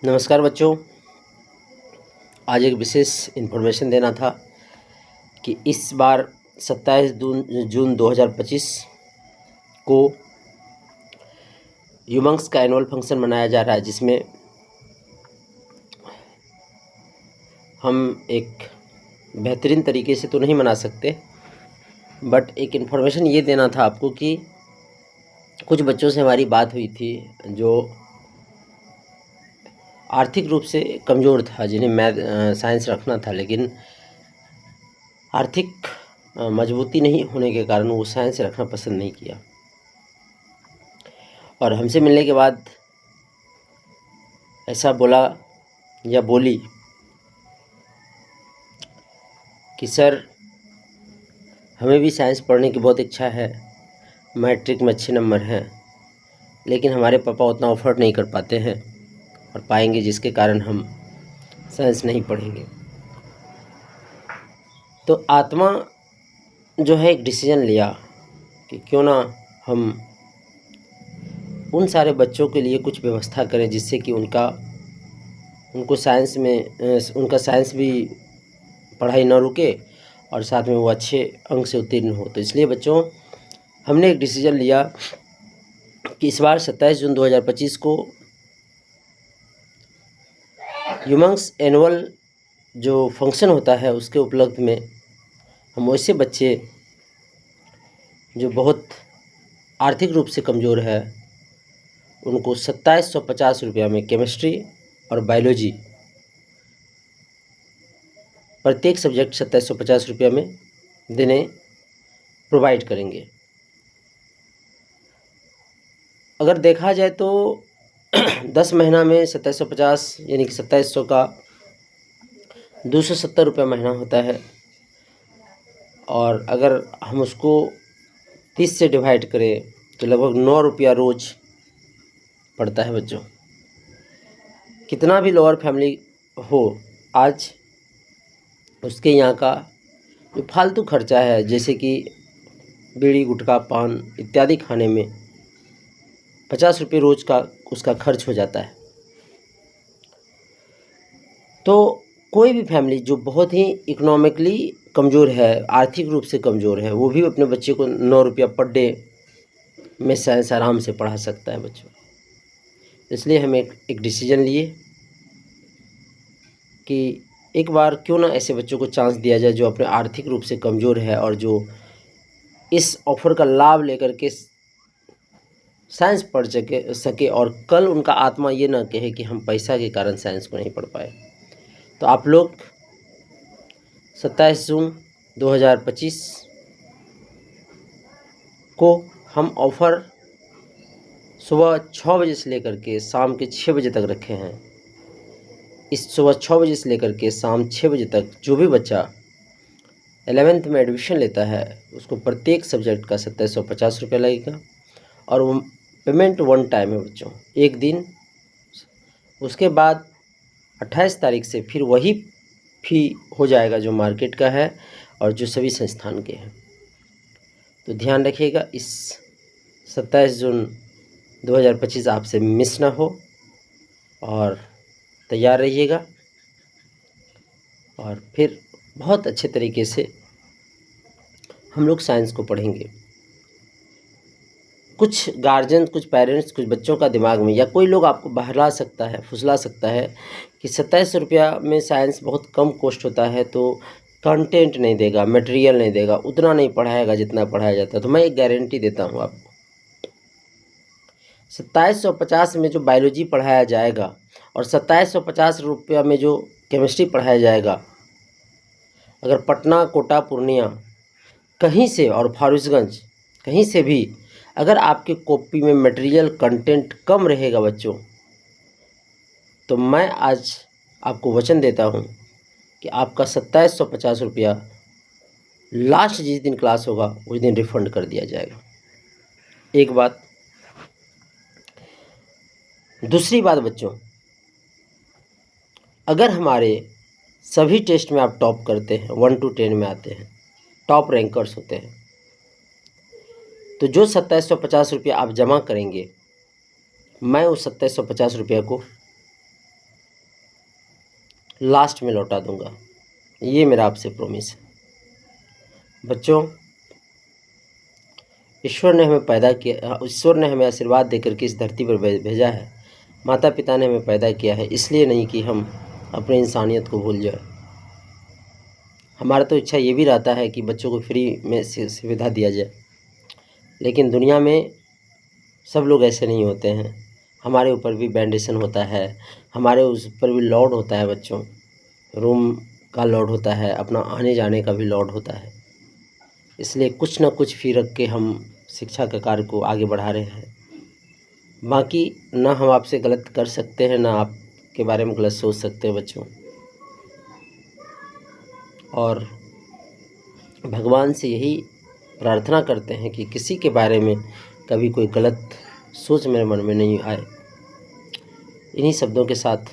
नमस्कार बच्चों। आज एक विशेष इन्फॉर्मेशन देना था कि इस बार 27 जून 2025 को यूमंक्स का एनुअल फंक्शन मनाया जा रहा है, जिसमें हम एक बेहतरीन तरीके से तो नहीं मना सकते, बट एक इन्फॉर्मेशन ये देना था आपको कि कुछ बच्चों से हमारी बात हुई थी जो आर्थिक रूप से कमज़ोर था, जिन्हें मैथ साइंस रखना था, लेकिन आर्थिक मजबूती नहीं होने के कारण वो साइंस रखना पसंद नहीं किया। और हमसे मिलने के बाद ऐसा बोला या बोली कि सर, हमें भी साइंस पढ़ने की बहुत इच्छा है, मैट्रिक में अच्छे नंबर हैं, लेकिन हमारे पापा उतना अफोर्ड नहीं कर पाते हैं और पाएंगे, जिसके कारण हम साइंस नहीं पढ़ेंगे। तो आत्मा जो है एक डिसीजन लिया कि क्यों ना हम उन सारे बच्चों के लिए कुछ व्यवस्था करें जिससे कि उनको साइंस में उनका साइंस भी पढ़ाई ना रुके और साथ में वो अच्छे अंक से उत्तीर्ण हो। तो इसलिए बच्चों, हमने एक डिसीजन लिया कि इस बार 27 जून 2025 को यूमंक्स एनुअल जो फंक्शन होता है उसके उपलक्ष्य में हम वैसे बच्चे जो बहुत आर्थिक रूप से कमज़ोर है उनको 2750 रुपया में केमिस्ट्री और बायोलॉजी प्रत्येक सब्जेक्ट 2750 रुपया में देने प्रोवाइड करेंगे। अगर देखा जाए तो 10 महीना में 2750 यानी कि 2700 का 270 रुपया महीना होता है, और अगर हम उसको 30 से डिवाइड करें तो लगभग 9 रुपया रोज़ पड़ता है। बच्चों, कितना भी लोअर फैमिली हो, आज उसके यहाँ का जो फालतू खर्चा है, जैसे कि बीड़ी गुटखा पान इत्यादि खाने में 50 रुपये रोज़ का उसका खर्च हो जाता है। तो कोई भी फैमिली जो बहुत ही इकोनॉमिकली कमज़ोर है, आर्थिक रूप से कमज़ोर है, वो भी अपने बच्चे को 9 रुपया पर डे में साइंस आराम से पढ़ा सकता है। बच्चों, इसलिए हम एक डिसीजन लिए कि एक बार क्यों ना ऐसे बच्चों को चांस दिया जाए जो अपने आर्थिक रूप से कमज़ोर है और जो इस ऑफ़र का लाभ लेकर के साइंस पढ़ सके और कल उनका आत्मा ये ना कहे कि हम पैसा के कारण साइंस को नहीं पढ़ पाए। तो आप लोग 27 जून 2025 को हम ऑफ़र सुबह 6 बजे से लेकर के शाम के 6 बजे तक रखे हैं। इस सुबह 6 बजे से लेकर के शाम 6 बजे तक जो भी बच्चा 11th में एडमिशन लेता है उसको प्रत्येक सब्जेक्ट का 2750 रुपया लगेगा, और वो पेमेंट वन टाइम है बच्चों, एक दिन। उसके बाद 28 तारीख से फिर वही फी हो जाएगा जो मार्केट का है और जो सभी संस्थान के हैं। तो ध्यान रखिएगा, इस 27 जून 2025 आपसे मिस ना हो और तैयार रहिएगा, और फिर बहुत अच्छे तरीके से हम लोग साइंस को पढ़ेंगे। कुछ गार्जियन, कुछ पेरेंट्स, कुछ बच्चों का दिमाग में या कोई लोग आपको बहला सकता है, फुसला सकता है कि 2700 रुपया में साइंस बहुत कम कॉस्ट होता है, तो कंटेंट नहीं देगा, मटेरियल नहीं देगा, उतना नहीं पढ़ाएगा जितना पढ़ाया जाता है। तो मैं एक गारंटी देता हूँ आपको, 2750 में जो बायोलॉजी पढ़ाया जाएगा और 2750 रुपया में जो केमिस्ट्री पढ़ाया जाएगा, अगर पटना, कोटा, पूर्णिया कहीं से और फारबिसगंज कहीं से भी अगर आपके कॉपी में मटेरियल कंटेंट कम रहेगा बच्चों, तो मैं आज आपको वचन देता हूं कि आपका 2750 रुपया लास्ट जिस दिन क्लास होगा उस दिन रिफंड कर दिया जाएगा। एक बात। दूसरी बात बच्चों, अगर हमारे सभी टेस्ट में आप टॉप करते हैं, 1 to 10 में आते हैं, टॉप रैंकर्स होते हैं, तो जो 2750 रुपया आप जमा करेंगे, मैं उस 2750 रुपया को लास्ट में लौटा दूंगा। ये मेरा आपसे प्रॉमिस है। बच्चों, ईश्वर ने हमें पैदा किया, ईश्वर ने हमें आशीर्वाद देकर के इस धरती पर भेजा है। माता पिता ने हमें पैदा किया है, इसलिए नहीं कि हम अपनी इंसानियत को भूल जाए। हमारा तो इच्छा ये भी रहता है कि बच्चों को फ्री में सुविधा दिया जाए, लेकिन दुनिया में सब लोग ऐसे नहीं होते हैं। हमारे ऊपर भी बैंडेशन होता है, हमारे उस पर भी लोड होता है। बच्चों, रूम का लोड होता है, अपना आने जाने का भी लोड होता है। इसलिए कुछ ना कुछ फी रख के हम शिक्षा का कार्य को आगे बढ़ा रहे हैं। बाकी ना हम आपसे गलत कर सकते हैं, ना आपके बारे में गलत सोच सकते हैं बच्चों। और भगवान से यही प्रार्थना करते हैं कि किसी के बारे में कभी कोई गलत सोच मेरे मन में नहीं आए। इन्हीं शब्दों के साथ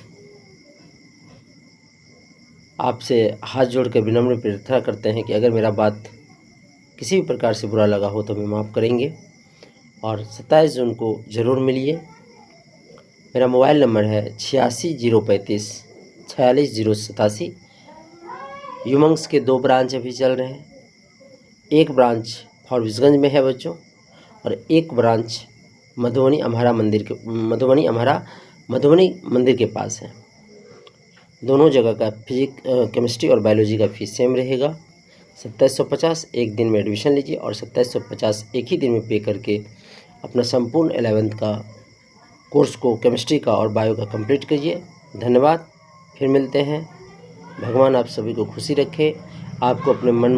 आपसे हाथ जोड़ कर विनम्र प्रार्थना करते हैं कि अगर मेरा बात किसी भी प्रकार से बुरा लगा हो तो हमें माफ़ करेंगे। और 27 जून को ज़रूर मिलिए। मेरा मोबाइल नंबर है 86 035 46 087। युमंग्स के 2 ब्रांच अभी चल रहे हैं। एक ब्रांच फॉरबिसगंज में है बच्चों, और एक ब्रांच मधुबनी अम्हारा मंदिर के पास है। दोनों जगह का केमिस्ट्री और बायोलॉजी का फीस सेम रहेगा। 2750 एक दिन में एडमिशन लीजिए, और 2750 एक ही दिन में पे करके अपना संपूर्ण 11th का कोर्स को केमिस्ट्री का और बायो का कंप्लीट कीजिए। धन्यवाद। फिर मिलते हैं। भगवान आप सभी को खुशी रखे, आपको अपने मन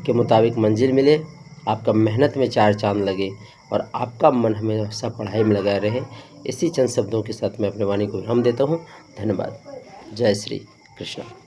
के मुताबिक मंजिल मिले, आपका मेहनत में 4 चांद लगे, और आपका मन हमेशा पढ़ाई में लगा रहे। इसी चंद शब्दों के साथ मैं अपने वाणी को विराम देता हूँ। धन्यवाद। जय श्री कृष्ण।